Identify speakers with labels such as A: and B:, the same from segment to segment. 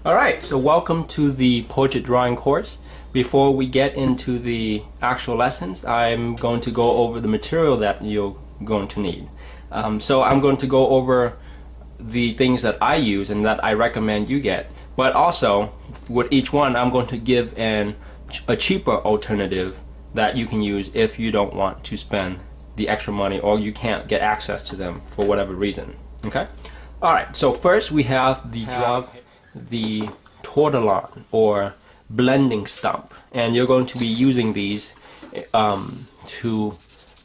A: Alright, so welcome to the portrait drawing course. Before we get into the actual lessons, I'm going to go over the material that you're going to need. So I'm going to go over the things that I use and that I recommend you get, but also with each one I'm going to give a cheaper alternative that you can use if you don't want to spend the extra money or you can't get access to them for whatever reason. Okay? Alright, so first we have the tortillon or blending stump, and you're going to be using these to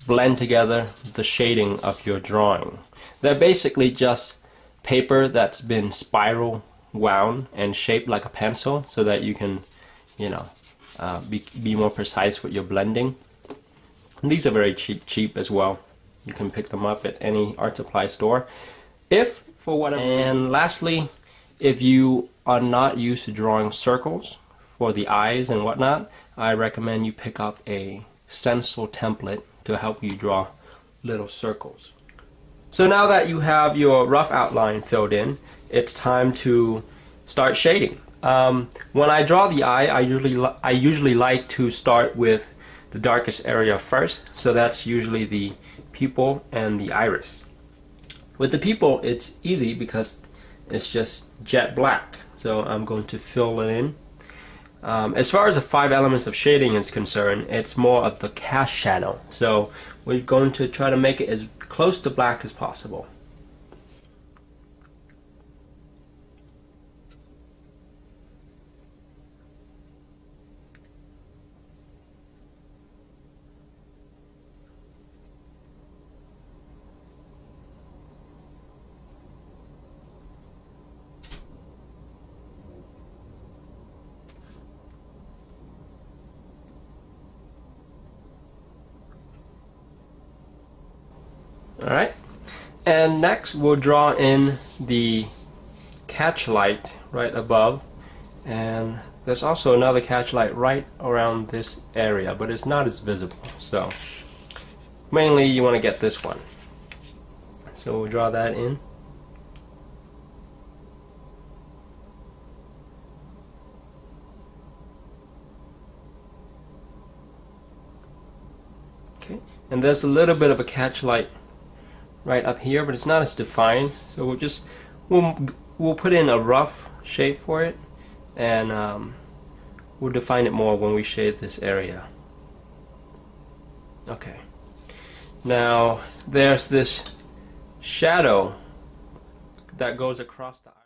A: blend together the shading of your drawing. They're basically just paper that's been spiral wound and shaped like a pencil so that you can, be more precise with your blending. And these are very cheap as well. You can pick them up at any art supply store. If for whatever. And lastly, if you are not used to drawing circles for the eyes and whatnot, I recommend you pick up a stencil template to help you draw little circles. So now that you have your rough outline filled in, it's time to start shading. When I draw the eye, I usually like to start with the darkest area first, so that's usually the pupil and the iris. With the pupil, it's easy because it's just jet black, so I'm going to fill it in. As far as the 5 elements of shading is concerned, it's more of the cast shadow, so we're going to try to make it as close to black as possible. Alright, and next we'll draw in the catch light right above, and there's also another catch light right around this area, but it's not as visible, so mainly you want to get this one. So we'll draw that in. Okay, and there's a little bit of a catch light right up here, but it's not as defined, so we'll put in a rough shape for it, and we'll define it more when we shade this area. Okay, now there's this shadow that goes across the eye.